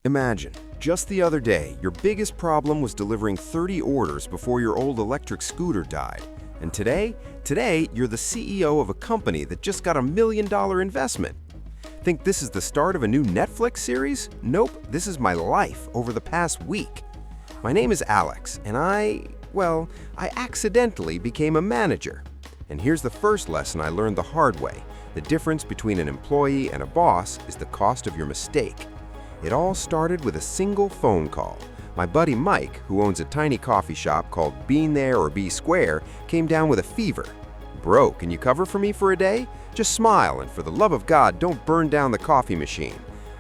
Imagine, just the other day, your biggest problem was delivering 30 orders before your old electric scooter died. And today, you're the CEO of a company that just got $1 million investment. Think this is the start of a new Netflix series? Nope, this is my life over the past week. My name is Alex, and I accidentally became a manager. And here's the first lesson I learned the hard way. The difference between an employee and a boss is the cost of your mistake. It all started with a single phone call. My buddy Mike, who owns a tiny coffee shop called Bean There or Be Square, came down with a fever. "Bro, can you cover for me for a day? Just smile, and for the love of God, don't burn down the coffee machine."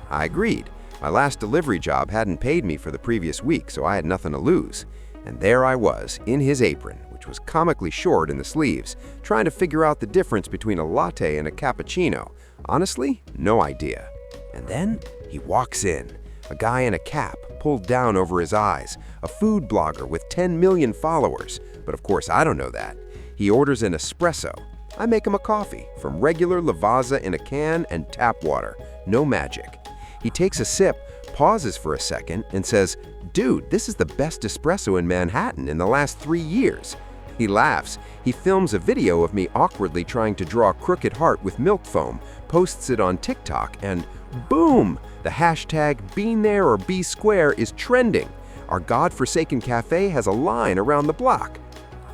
I agreed. My last delivery job hadn't paid me for the previous week, so I had nothing to lose. And there I was, in his apron, which was comically short in the sleeves, trying to figure out the difference between a latte and a cappuccino. Honestly, no idea. And then he walks in, a guy in a cap pulled down over his eyes, a food blogger with 10 million followers. But of course, I don't know that. He orders an espresso. I make him a coffee, from regular Lavazza in a can and tap water. No magic. He takes a sip, pauses for a second, and says, "Dude, this is the best espresso in Manhattan in the last 3 years." He laughs. He films a video of me awkwardly trying to draw a crooked heart with milk foam, posts it on TikTok, and boom! The hashtag Bean There or Be Square is trending. Our godforsaken cafe has a line around the block.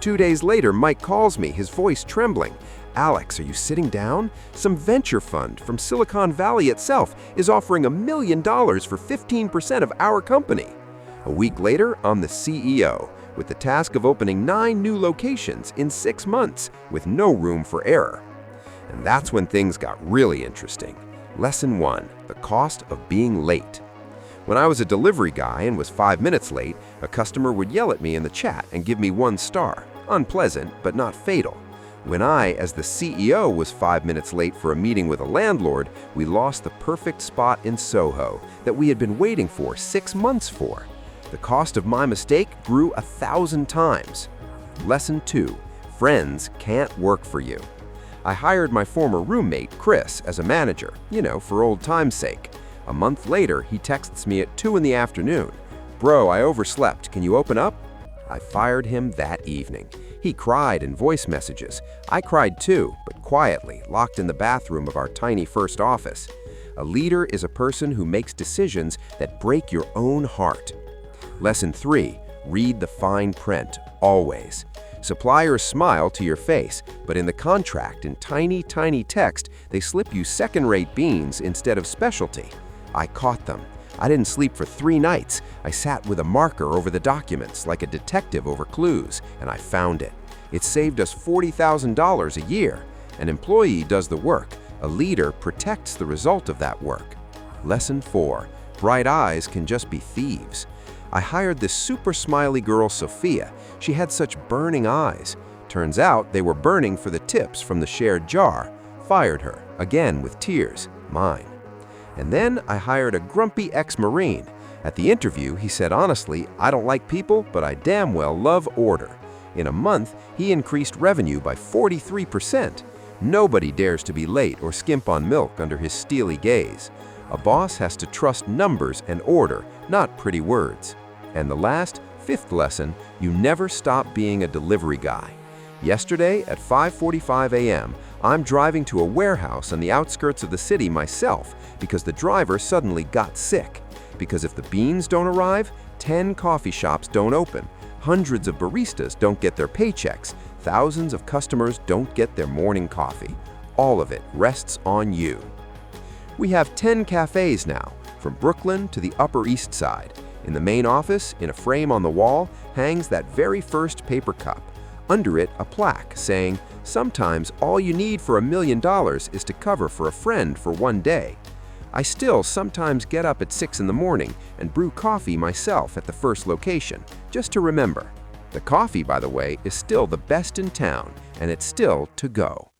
2 days later, Mike calls me, his voice trembling. "Alex, are you sitting down? Some venture fund from Silicon Valley itself is offering $1 million for 15% of our company." A week later, I'm the CEO, with the task of opening 9 new locations in 6 months, with no room for error. And that's when things got really interesting. Lesson 1, the cost of being late. When I was a delivery guy and was 5 minutes late, a customer would yell at me in the chat and give me 1 star. Unpleasant, but not fatal. When I, as the CEO, was 5 minutes late for a meeting with a landlord, we lost the perfect spot in Soho that we had been waiting for 6 months for. The cost of my mistake grew 1,000 times. Lesson 2, friends can't work for you. I hired my former roommate, Chris, as a manager, for old time's sake. A month later, he texts me at 2 in the afternoon. "Bro, I overslept. Can you open up?" I fired him that evening. He cried in voice messages. I cried too, but quietly, locked in the bathroom of our tiny first office. A leader is a person who makes decisions that break your own heart. Lesson 3, read the fine print, always. Suppliers smile to your face, but in the contract, in tiny, tiny text, they slip you second-rate beans instead of specialty. I caught them. I didn't sleep for 3 nights. I sat with a marker over the documents, like a detective over clues, and I found it. It saved us $40,000 a year. An employee does the work. A leader protects the result of that work. Lesson 4, bright eyes can just be thieves. I hired this super smiley girl, Sophia. She had such burning eyes. Turns out they were burning for the tips from the shared jar. Fired her, again with tears, mine. And then I hired a grumpy ex-Marine. At the interview, he said honestly, "I don't like people, but I damn well love order." In a month, he increased revenue by 43%. Nobody dares to be late or skimp on milk under his steely gaze. A boss has to trust numbers and order, not pretty words. And the last, 5th lesson, you never stop being a delivery guy. Yesterday at 5:45 a.m., I'm driving to a warehouse on the outskirts of the city myself because the driver suddenly got sick. Because if the beans don't arrive, 10 coffee shops don't open, hundreds of baristas don't get their paychecks, thousands of customers don't get their morning coffee. All of it rests on you. We have 10 cafes now, from Brooklyn to the Upper East Side. In the main office, in a frame on the wall, hangs that very first paper cup. Under it, a plaque saying, "Sometimes all you need for $1 million is to cover for a friend for 1 day." I still sometimes get up at 6 in the morning and brew coffee myself at the first location, just to remember. The coffee, by the way, is still the best in town, and it's still to go.